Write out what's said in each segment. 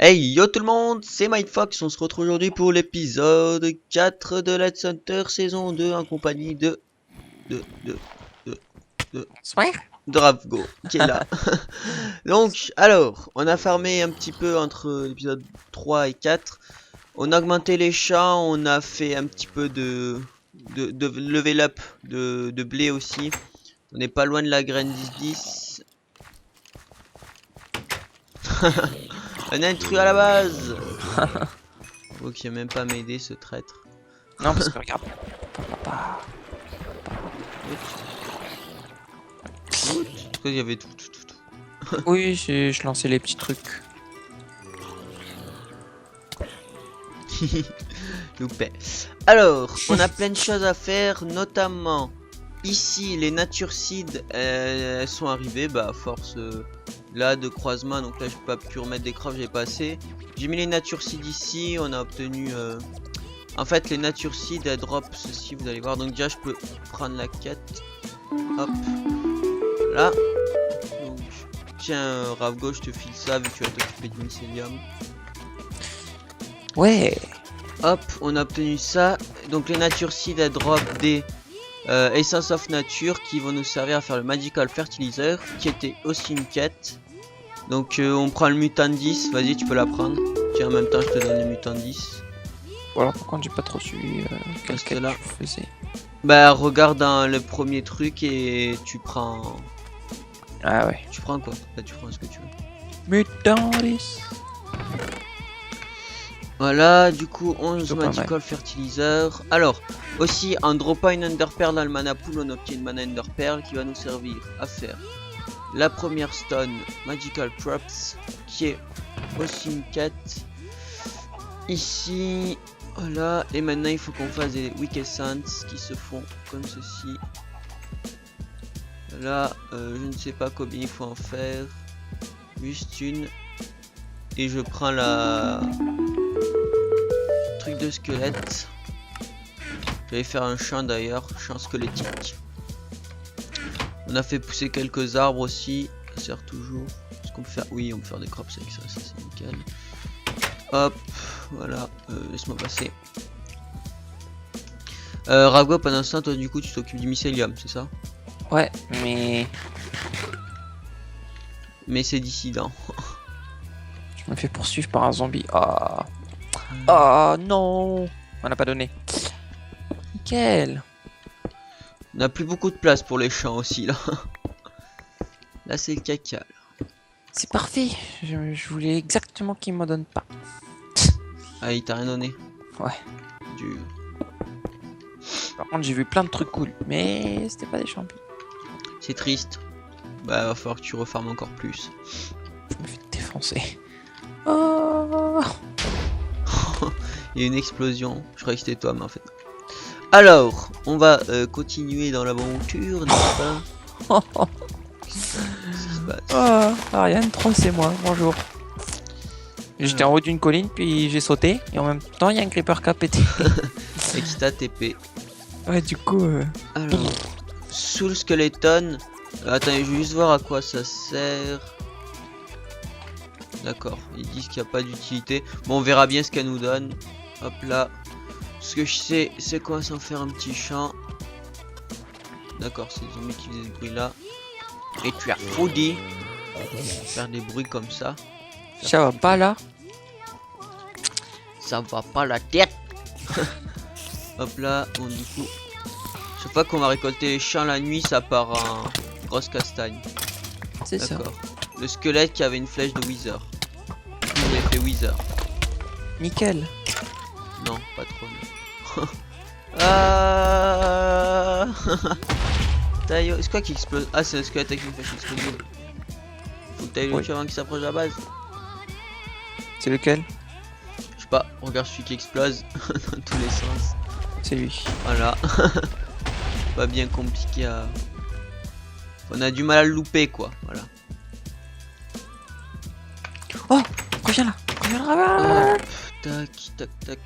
Hey yo tout le monde, c'est Mindfox, on se retrouve aujourd'hui pour l'épisode 4 de Let's Hunter saison 2 en compagnie de, de, de, de, Ouais. de Ravgo qui est là. Donc, alors, on a farmé un petit peu entre l'épisode 3 et 4. On a augmenté les champs, on a fait un petit peu de level up de blé aussi. On n'est pas loin de la graine 10-10. Un intrus à la base. Ok, il a même pas m'aider ce traître. Non, parce que regarde. Papa. Parce qu'il y avait tout. Oui, je lançais les petits trucs. Loupé. Alors, on a plein de choses à faire, notamment ici les nature seeds elles sont arrivées, bah à force là de croisement, donc là je peux pas pu remettre des crafts, j'ai pas assez. J'ai mis les nature seeds ici, on a obtenu en fait les nature seeds elles drop ceci, vous allez voir, donc déjà je peux prendre la quête. Hop. Là. Donc tiens Ravgo, je te file ça vu que tu vas t'occuper du mycélium. Ouais. Hop, on a obtenu ça. Donc les nature seeds elles drop des Essence of Nature qui vont nous servir à faire le Magical Fertilizer qui était aussi une quête. Donc on prend le mutant 10, vas-y tu peux la prendre. Tiens en même temps je te donne le mutant 10. Voilà pourquoi j'ai pas trop suivi quelle quête là. tu faisais. Bah regarde dans le premier truc et tu prends... Ah ouais. Tu prends quoi? Là tu prends ce que tu veux. Mutantis. Voilà, du coup 11 Plutôt pas Magical Fertilizer. Alors, aussi en dropant une Ender Pearl dans le mana pool, on obtient une mana Ender Pearl qui va nous servir à faire la première stone Magical Props qui est aussi une quête. Ici, voilà, et maintenant il faut qu'on fasse des Weak Essence qui se font comme ceci. Là, je ne sais pas combien il faut en faire, juste une. Et je prends la... truc de squelette. J'allais faire un champ d'ailleurs, champ squelettique. On a fait pousser quelques arbres aussi, ça sert toujours. Est-ce qu'on peut faire... Oui, on peut faire des crops avec ça, ça c'est nickel. Hop, voilà, laisse-moi passer. Rago, pendant ce temps, toi du coup tu t'occupes du mycélium, c'est ça? Ouais, Mais c'est dissident. je me fais poursuivre par un zombie. Ah. Ah non. On n'a pas donné. Nickel. On a plus beaucoup de place pour les champs aussi là. Là c'est le caca. C'est parfait. Je voulais exactement qu'il me donne pas. Ah il t'a rien donné. Ouais. Dur. Par contre j'ai vu plein de trucs cool, mais c'était pas des champignons. C'est triste. Bah va falloir que tu refarmes encore plus. Je me fais défoncer. Oh. Il y a une explosion. Je croyais que c'était toi mais en fait non. Alors, on va continuer dans l'aventure, n'est-ce pas? Qu'est-ce qui se passe? Oh, Ariane 3 c'est moi, bonjour. J'étais en haut d'une colline, puis j'ai sauté, et en même temps, il y a un creeper qui a pété. Et qui t'a TP. Ouais, du coup... Alors, sous le skeleton. Attends, je vais juste voir à quoi ça sert. D'accord, ils disent qu'il n'y a pas d'utilité. Bon, on verra bien ce qu'elle nous donne. Hop là. Ce que je sais, c'est quoi s'en faire un petit champ. D'accord, c'est les zombies qui faisaient ce bruit là. Et tu as foodie. Faire des bruits comme ça. Ça va pas là? Ça va pas la tête. Hop là, bon du coup. Chaque fois qu'on va récolter les champs la nuit, ça part en grosse castagne. C'est ça. D'accord. Le squelette qui avait une flèche de Wither. Il a fait Wither. Nickel. Non, pas trop. Non. Ah. C'est quoi qui explose? Ah, c'est le squelette avec une flèche explosive. Faut que t'ailles le tuer avant qu'il s'approche de la base. C'est lequel? Je sais pas, regarde celui qui explose dans tous les sens. C'est lui. Voilà. Pas bien compliqué à... On a du mal à le louper quoi, voilà. Oh! Reviens là! Reviens là! Hop, tac, tac, tac.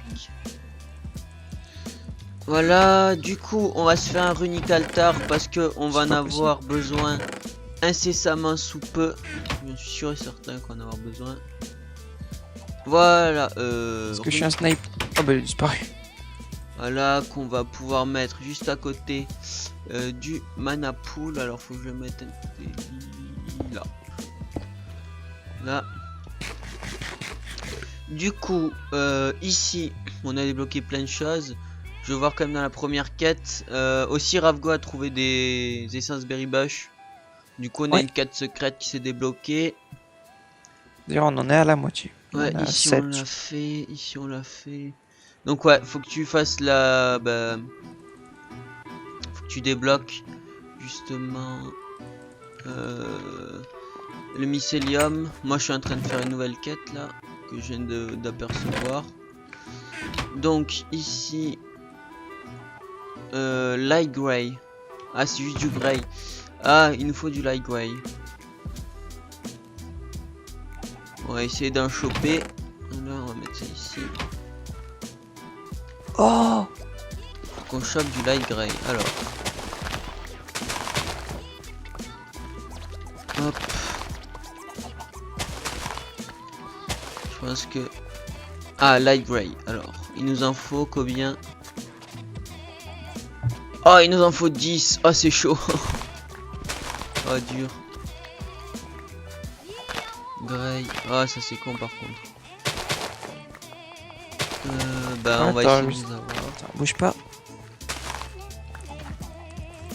Voilà, du coup, on va se faire un runic altar parce que on va en avoir besoin incessamment sous peu. Je suis sûr et certain qu'on en avoir besoin. Voilà, Est-ce que je suis un snipe? Oh bah il a disparu. voilà, qu'on va pouvoir mettre juste à côté du mana pool. Alors faut que je le mette là. Là. Du coup, ici, on a débloqué plein de choses. Je vais voir quand même dans la première quête. Aussi, Ravgo a trouvé des essences Berry Bush. Du coup, on a Ouais. une quête secrète qui s'est débloquée. D'ailleurs on en est à la moitié. Ouais, On a ici 7. on l'a fait. Ici on l'a fait. Donc ouais, faut que tu fasses la... Bah, faut que tu débloques justement le mycélium. Moi je suis en train de faire une nouvelle quête là que je viens d'apercevoir. Donc ici light gray. Ah c'est juste du gray. Ah il nous faut du light gray. On va essayer d'en choper. Là on va mettre ça ici. Oh Faut qu'on chope du light gray. Alors. Hop. Je pense que... Ah, light gray. Alors, il nous en faut combien? Oh, il nous en faut 10. Oh, c'est chaud. Oh, dur. Gray. Oh, ça c'est con par contre. Bah, on va attends, essayer de les avoir. attends, bouge pas.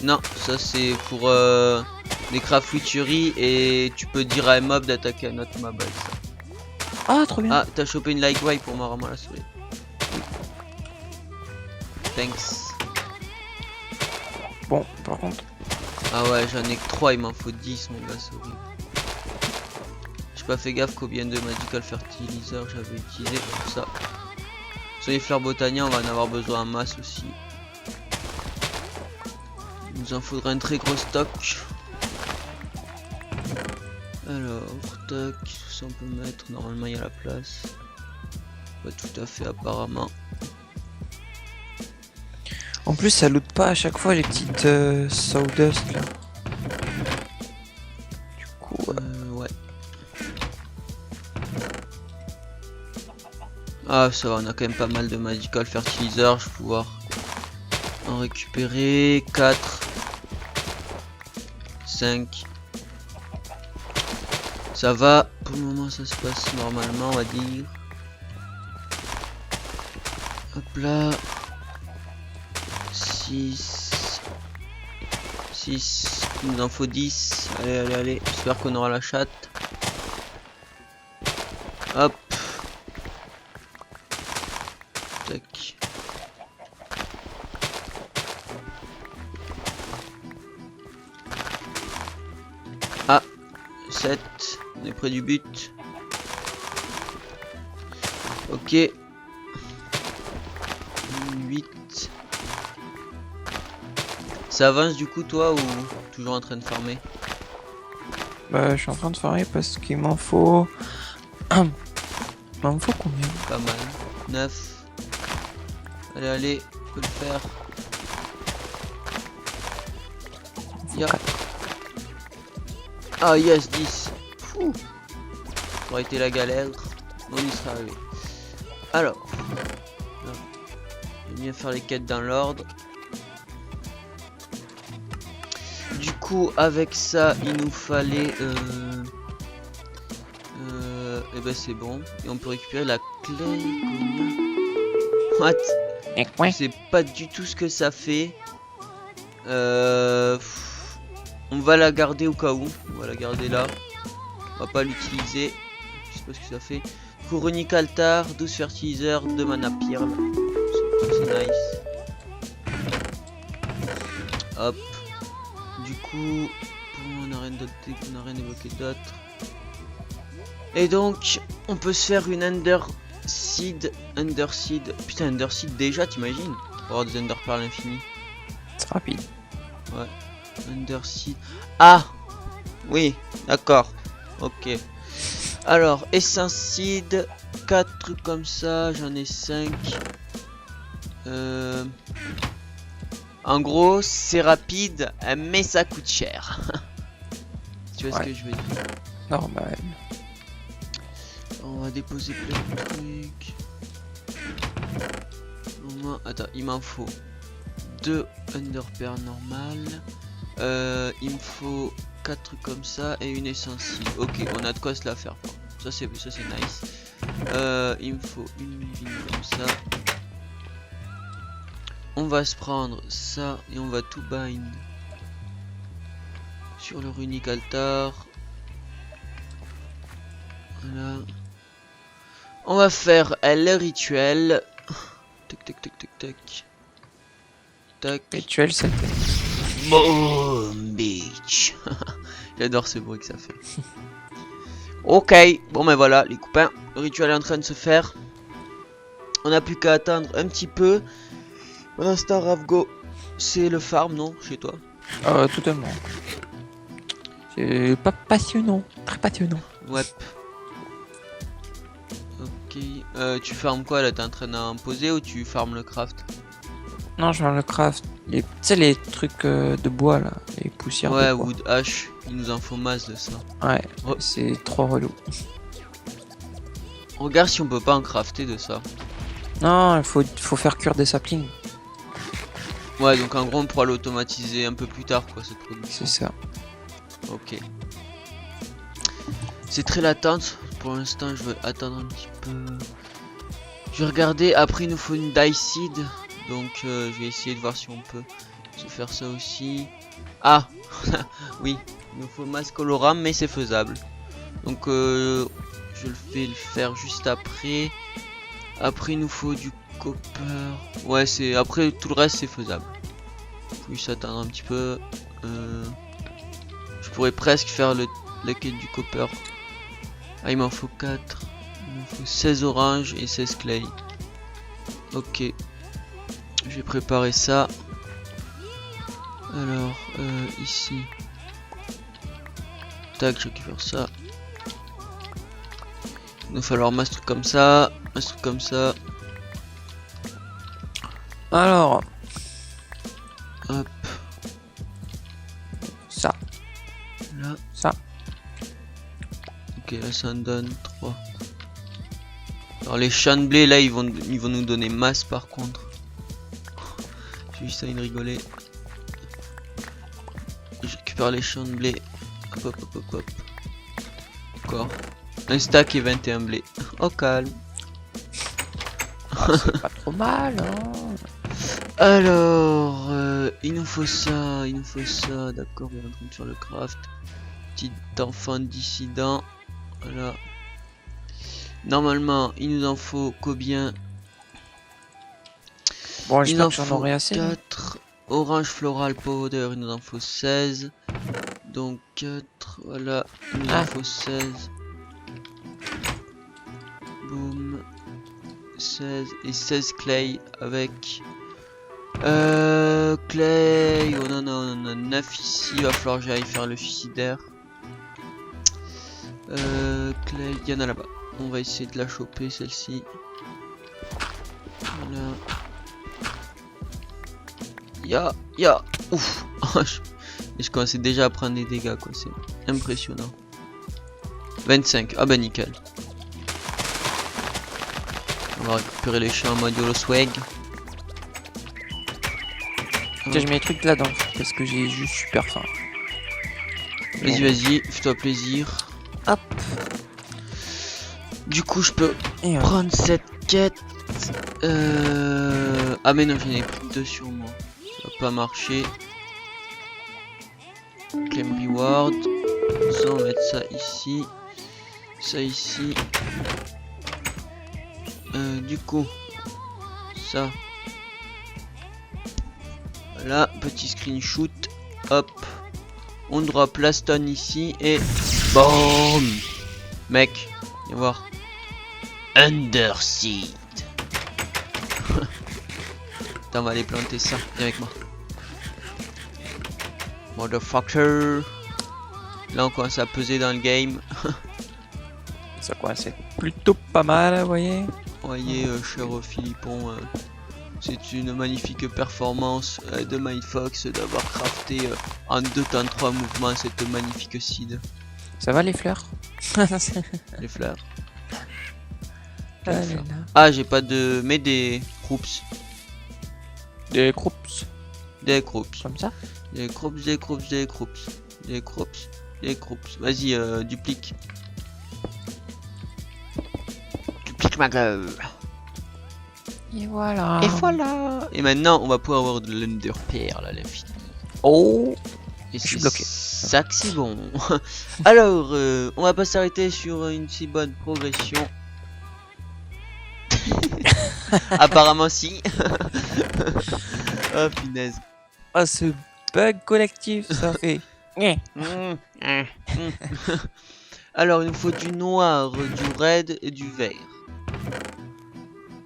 Non, ça c'est pour des craft witchery et tu peux dire à un mob d'attaquer un autre mob avec ça. Ah trop bien. Ah, t'as chopé une light gray pour moi, rends-moi la souris. Thanks. Bon par contre. Ah ouais, j'en ai que 3, il m'en faut 10 mon gars, c'est horrible. J'ai pas fait gaffe combien de magical fertilizer j'avais utilisé pour ça. Sur les fleurs botaniens, on va en avoir besoin en masse aussi. Il nous en faudra un très gros stock. Alors, tac, tout ça on peut mettre, normalement il y a la place. Pas tout à fait apparemment. En plus ça loot pas à chaque fois les petites sawdust là. Du coup Ouais. Ah ça va, on a quand même pas mal de magical fertilizer, je vais pouvoir en récupérer 4 5. Ça va, pour le moment ça se passe normalement on va dire. Hop là. 6. Il nous en faut 10. Allez, allez, allez. J'espère qu'on aura la chatte. Hop. Tac. Ah. 7. On est près du but. Ok. 8. Ça avance du coup toi ou toujours en train de farmer? bah je suis en train de farmer parce qu'il m'en faut. Il m'en faut combien? Pas mal. 9. Allez, allez, on peut le faire. Il Ya. faut 4. Ah yes, 10. Fou. Ça aurait été la galère. On y sera arrivé. Alors. Là. Je vais bien faire les quêtes dans l'ordre. Du coup, avec ça, il nous fallait... et ben c'est bon. Et on peut récupérer la clé. What? Je sais pas du tout ce que ça fait. On va la garder au cas où. On va la garder là. On va pas l'utiliser. Je sais pas ce que ça fait. Coronique altar, 12 fertilisers, 2 mana pearl. C'est nice. Hop. Du coup, on n'a rien d'autre, on n'a rien débloqué d'autre. Et donc, on peut se faire une Underseed. Putain, Underseed déjà, t'imagines? Pour avoir des Underpearl infinies. C'est rapide. Ouais. Underseed. Ah! Oui, d'accord. Ok. Alors, Essence Seed. 4 trucs comme ça, j'en ai 5. En gros, c'est rapide, mais ça coûte cher. Tu vois ce que je veux dire? Normal. On va déposer plein de trucs. Attends, il m'en faut 2 underpairs normales. Il me faut 4 trucs comme ça et une essentielle. Ok, on a de quoi se la faire. Ça c'est nice. Il me faut une mine comme ça. On va se prendre ça et on va tout bind sur le runique altar. Voilà. On va faire le rituel. Tac tac tac tac tac. Tac. Rituel, c'est Boom bitch. J'adore ce bruit que ça fait. Ok, bon ben voilà les copains, le rituel est en train de se faire. On n'a plus qu'à attendre un petit peu. Pendant ce temps, Ravgo, c'est le farm, non? Chez toi? Totalement. C'est pas passionnant, très passionnant. Ouais. Ok. Tu farmes quoi là? T'es en train d'en poser ou tu farmes le craft? Non, je vais le craft. Tu sais, les trucs de bois là, les poussières Ouais, de bois. wood ash, il nous en faut masse de ça. Ouais, Oh. c'est trop relou. Regarde si on peut pas en crafter de ça. Non, il faut faire cuire des saplings. Ouais, donc en gros on pourra l'automatiser un peu plus tard quoi cette production. C'est ça. Ok. C'est très latente. Pour l'instant je vais attendre un petit peu. Je vais regarder. Après il nous faut une dye seed. Donc je vais essayer de voir si on peut se faire ça aussi. Ah oui, il nous faut masse coloram mais c'est faisable. Donc je vais le faire juste après. Après il nous faut du copper. Ouais c'est après tout le reste c'est faisable. Faut juste attendre un petit peu. Je pourrais presque faire la quête du copper. Ah il m'en faut 4. Il m'en faut 16 oranges et 16 clay. Ok. Je vais préparer ça. Alors ici. Tac, je récupère ça. Il va falloir masse truc comme ça. Masse truc comme ça. Alors, Hop. ça, Là. ça. Ok, là ça en donne 3. Alors les champs de blé là ils vont nous donner masse par contre. J'ai juste à une rigoler. Je récupère les champs de blé. Hop hop hop hop hop. Encore. Un stack et 21 blé. Oh calme. Ah, c'est pas trop mal, hein. Alors il nous faut ça, d'accord, on est en train de faire le craft. Petit enfant dissident. Voilà. Normalement il nous en faut combien? Bon, Il j'espère en que j'en faut aurai assez. 4. Orange floral powder, il nous en faut 16. Donc 4, voilà, il nous en faut 16. Boum. 16 et 16 clay avec clay, on en a 9 ici, il va falloir que j'aille faire le suicidaire. Clay, il y en a là-bas, on va essayer de la choper celle-ci. Voilà. Ya, ouf. Et je commençais déjà à prendre des dégâts quoi, c'est impressionnant. 25, ah bah nickel. On va récupérer les champs en mode YOLO swag. Tiens, je mets les trucs là-dedans parce que j'ai juste super faim. Vas-y, vas-y, fais-toi plaisir. Hop. Du coup, je peux Et prendre cette quête. Ah, mais non, j'en ai plus que 2 sur moi. Ça va pas marcher. Claim reward. Ça, on va mettre ça ici. Ça ici. Du coup, ça. Voilà, petit screenshot. Hop. On drop la stone ici et BOOM. Mec, viens voir. Underseed. Attends, on va aller planter ça. Viens avec moi. Motherfucker. Là, on commence à peser dans le game. ça commence à être plutôt pas mal, vous voyez. Voyez, cher Philippon, c'est une magnifique performance de MindFox d'avoir crafté en 2 temps 3 mouvements cette magnifique seed. Ça va les fleurs? Les fleurs. je vais Ah le là faire. là. Ah, j'ai pas de... Mais des croops. Des croops. Des croops. Comme ça. Des croops, des croops, des croops. Des croops, des croops. Vas-y, duplique. Duplique ma gueule. Et voilà. Et voilà. Et maintenant, on va pouvoir avoir de l'Enderpearl à l'infini. Oh. Et Je suis c'est bloqué. ça que c'est bon. Alors, on va pas s'arrêter sur une si bonne progression. Apparemment si. Oh punaise. Ah, ce bug collectif, ça fait. Nyeh. Alors, il nous faut du noir, du red et du vert.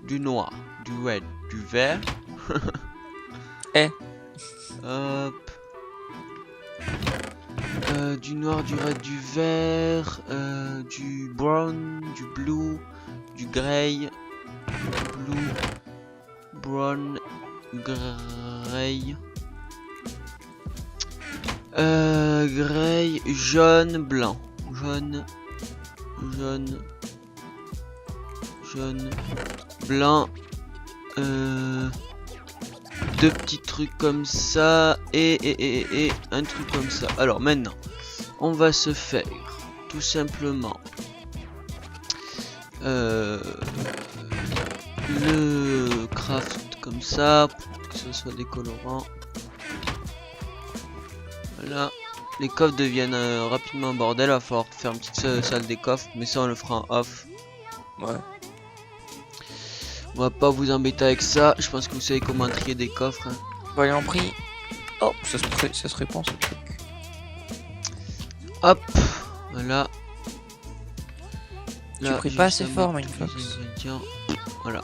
Du noir, du red, du vert. Eh. Hop. Du noir, du red, du vert, du brown, du blue, du grey, blue, brown, grey, grey, jaune, blanc, jaune, jaune, jaune, blanc, deux petits trucs comme ça et un truc comme ça. Alors maintenant, on va se faire tout simplement le craft comme ça pour que ce soit des colorants. Voilà, les coffres deviennent rapidement un bordel. Il va falloir faire une petite salle des coffres, mais ça on le fera en off. Ouais. On va pas vous embêter avec ça. Je pense que vous savez comment trier des coffres. Hein. Voyons prix. Oh, ça se répand ce truc. Hop, voilà. Tu pries pas assez juste à fort, mettre tous les Mindfox. ingrédients. Voilà.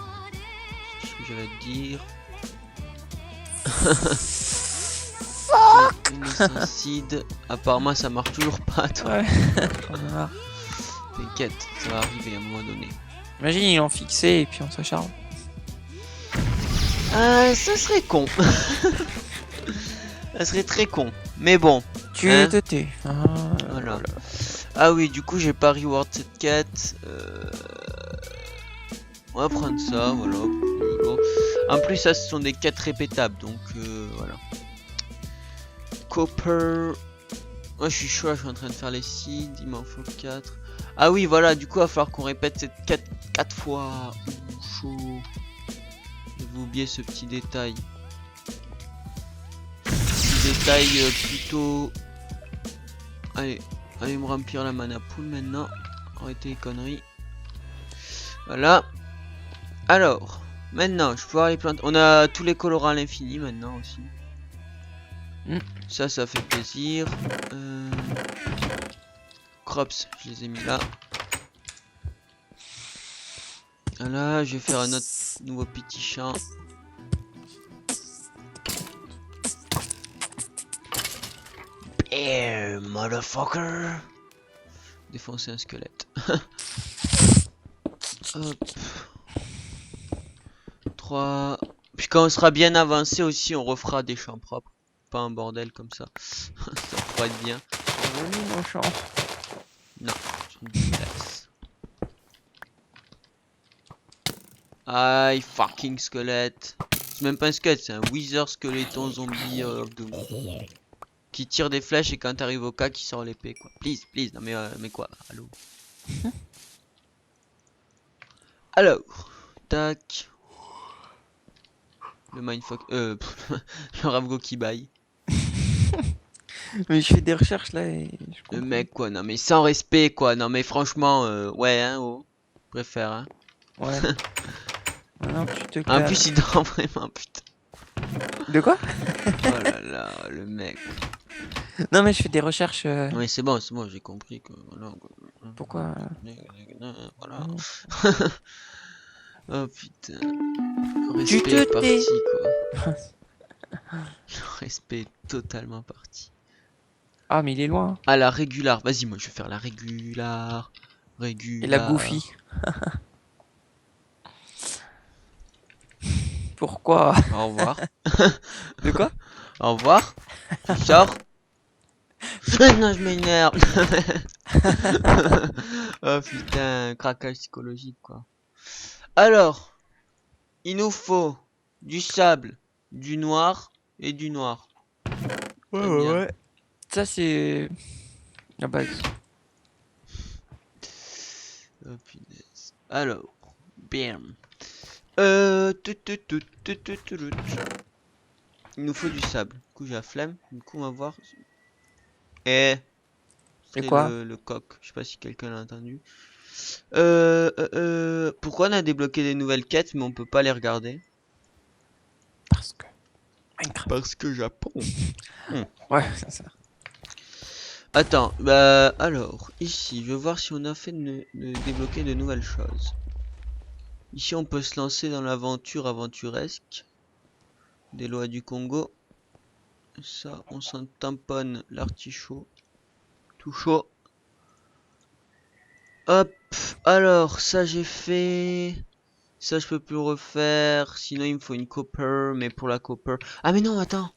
C'est ce que j'avais à te dire. Fuck. Acide. Apparemment ça marche toujours pas toi. Ouais. J'en ai marre. T'inquiète, ça va arriver à un moment donné. Imagine, ils l'ont fixé et puis on s'acharne. Ça serait con. Ça serait très con. Mais bon. Tu Hein te tais. Ah, Voilà. Ah oui, du coup j'ai pas reward cette quête. On va prendre ça, voilà. En plus ça ce sont des quêtes répétables, donc voilà. Copper. Moi je suis chaud, je suis en train de faire les seeds, il m'en faut 4. Ah oui voilà, du coup il va falloir qu'on répète cette quête 4 fois. Ouh, chaud. J'avais oublié ce petit détail. Petit détail plutôt... Allez, allez me remplir la mana pool maintenant. Arrêtez les conneries. Voilà. Alors, maintenant, je peux voir les plantes. On a tous les colorants à l'infini maintenant aussi. Ça fait plaisir. Crops, je les ai mis là. Voilà, je vais faire un autre nouveau petit champ. Motherfucker. Défoncer un squelette. Hop. 3. Puis quand on sera bien avancé aussi, on refera des champs propres. Pas un bordel comme ça. Ça pourrait être bien. Revenu mon champ. Non, je me laisse. Aïe, fucking squelette. C'est même pas un squelette, c'est un wither skeleton zombie of the moon. Qui tire des flèches et quand t'arrives au cas qui sort l'épée quoi. Please, please, non mais quoi, allô. Alors, tac. Le mindfuck, le Ravgo qui baille. Mais je fais des recherches là et je Le comprends. mec quoi, non mais sans respect quoi, non mais franchement, ouais hein, oh. Je préfère hein. Ouais. Maintenant tu te En calmes. plus il dort vraiment, putain. De quoi? Oh là là, le mec. Non mais je fais des recherches. Oui c'est bon, j'ai compris que voilà. Pourquoi Voilà. Mm. Oh putain. Tu Respect te est parti tais. quoi. Le respect est totalement parti. Ah mais il est loin. Ah la régular, vas-y moi je vais faire la régular. Régular. Et la Goofy. Pourquoi? Au revoir. De quoi? Au revoir. Tu sors. Non je m'énerve. Oh putain, craquage psychologique quoi. Alors, il nous faut du sable, du noir et du noir. Très bien. Ouais. Ça, c'est la base. Oh, punaise. Alors, bam. Tout. Il nous faut du sable. Du coup, j'ai la flemme. Du coup, on va voir. Eh, Et c'est quoi? le coq. Je sais pas si quelqu'un l'a entendu. Pourquoi on a débloqué des nouvelles quêtes, mais on peut pas les regarder? Parce que Minecraft. Parce que Japon. Ouais, c'est ça. Attends, bah alors, ici, je vais voir si on a fait de débloquer de nouvelles choses. Ici, on peut se lancer dans l'aventure aventuresque des lois du Congo. Ça, on s'en tamponne l'artichaut. Tout chaud. Hop, alors, ça j'ai fait. Ça, je peux plus le refaire. Sinon, il me faut une copper, mais pour la copper. Ah, mais non, attends.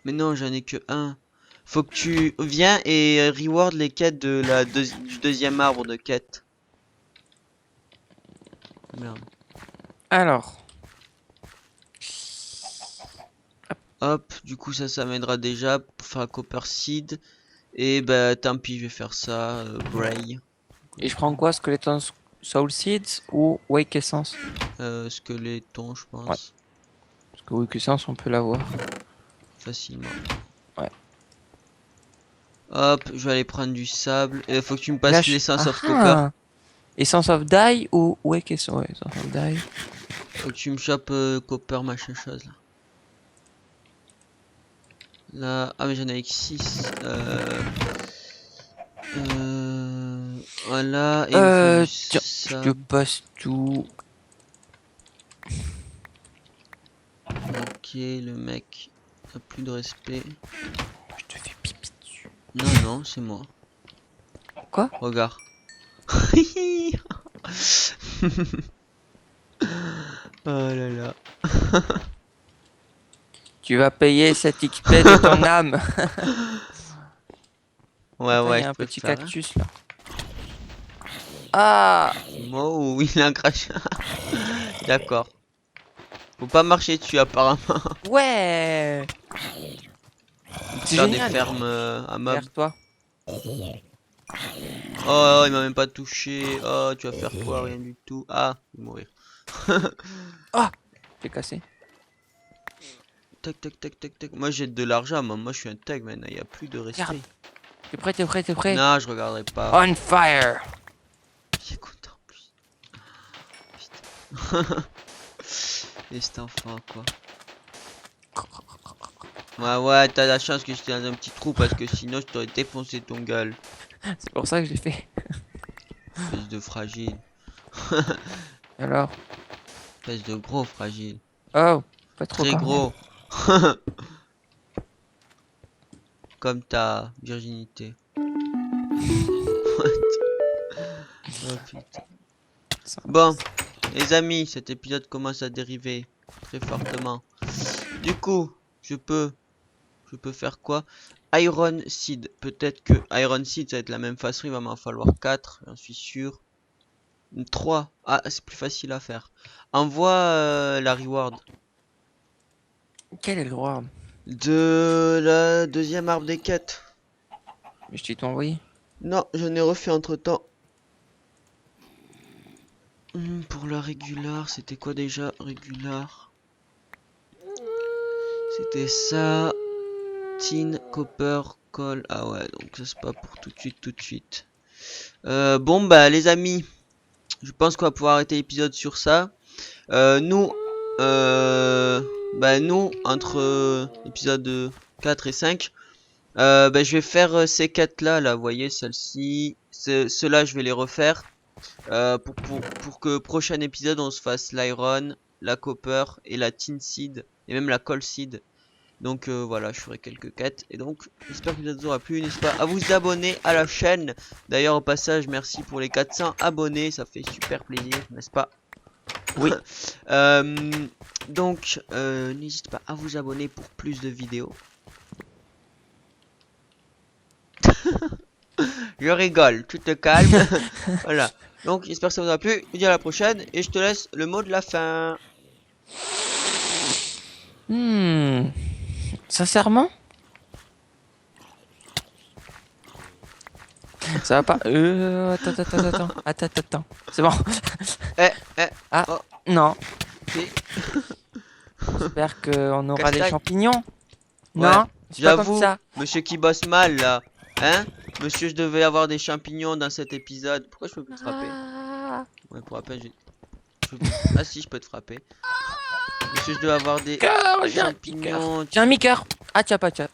Mais non, j'en ai que un. Faut que tu viens et reward les quêtes de du deuxième arbre de quête. Merde. Alors, Hop, du coup ça m'aidera déjà pour faire Copper Seed. Et bah tant pis, je vais faire ça, Bray. et je prends quoi? Skeleton Soul Seeds ou Wake Essence? Skeleton, je Ouais, pense, parce que Wake Essence, on peut l'avoir. facilement. Ouais. Hop, je vais aller prendre du sable. Et faut que tu me Et là, passes l'essence Ah of Copper. ah! Essence of Die ou Wake Essence? Ouais, Essence of Die. Faut que tu me chopes Copper machin chose là. Là, ah mais j'en ai que 6. Voilà, et il me faut du Tiens, je te sable. passe tout. Ok, le mec a plus de respect. Je te fais pipi dessus. Non, non, c'est moi. Quoi? Regarde. Oh là là. Tu vas payer cet XP de ton âme. Ouais, Attends, il ouais, y je a un peux petit faire. Hein. cactus là. Ah! Oh, il a craché. D'accord. Faut pas marcher dessus, apparemment. Ouais! C'est Faire des génial. fermes à mobs. Derrière toi. Oh, il m'a même pas touché. Oh, tu vas faire quoi? Rien du tout. Ah, il va mourir. Ah! J'ai cassé. Tac. Moi, j'ai de l'argent. Moi, je suis un tag maintenant. Il y a plus de Regarde. respect. T'es prêt, t'es prêt, t'es prêt? Non, je regarderai pas. On fire! Il est content en plus. Putain. Et cet enfant, quoi. Ouais, t'as la chance que j'étais dans un petit trou parce que sinon je t'aurais défoncé ton gueule. C'est pour ça que je l'ai fait. Espèce de fragile. Alors? Espèce de gros fragile. Oh! Pas trop Très quand même. gros. Comme ta virginité. Oh putain. Ça. Bon, les amis, cet épisode commence à dériver très fortement. Du coup, je peux faire quoi? Iron Seed. Peut-être que Iron Seed, ça va être la même façon. Il va m'en falloir 4, j'en suis sûr. 3. Ah, c'est plus facile à faire. Envoie la reward Quel est le roi? de la deuxième arbre des quêtes. Mais je t'ai tout envoyé. Non, j'en ai refait entre temps. Pour la régular, c'était quoi déjà? Régular. C'était ça. Tin, copper, coal. Ah ouais, donc ça c'est pas pour tout de suite. Bon bah les amis, je pense qu'on va pouvoir arrêter l'épisode sur ça. Nous, nous, entre épisode 4 et 5, je vais faire ces quêtes là, vous voyez, celle-ci, ceux-là, je vais les refaire. Pour que prochain épisode, on se fasse l'iron, la copper et la tin seed, et même la coal seed. Donc voilà, je ferai quelques quêtes. Et donc, j'espère que ça vous aura plu. N'hésitez pas à vous abonner à la chaîne. D'ailleurs, au passage, merci pour les 400 abonnés. Ça fait super plaisir, n'est-ce pas? Oui. Donc, n'hésitez pas à vous abonner pour plus de vidéos. Je rigole, tu te calmes. Voilà. Donc j'espère que ça vous a plu. Je vous dis à la prochaine et je te laisse le mot de la fin. Sincèrement? Ça va pas. Attends. C'est bon. Eh, eh, Ah, oh, non. si. J'espère qu'on aura des Castagne. champignons. Ouais, Non, c'est pas comme j'avoue, ça. monsieur qui bosse mal là. Hein? Monsieur, je devais avoir des champignons dans cet épisode. Pourquoi je peux plus te frapper? Ah, Ouais, pour rappel, ah si, je peux te frapper. Monsieur, je dois avoir des cœur, j'ai un piqueur. champignons. J'ai un mi-cœur. Ah, tiens, pas tiens.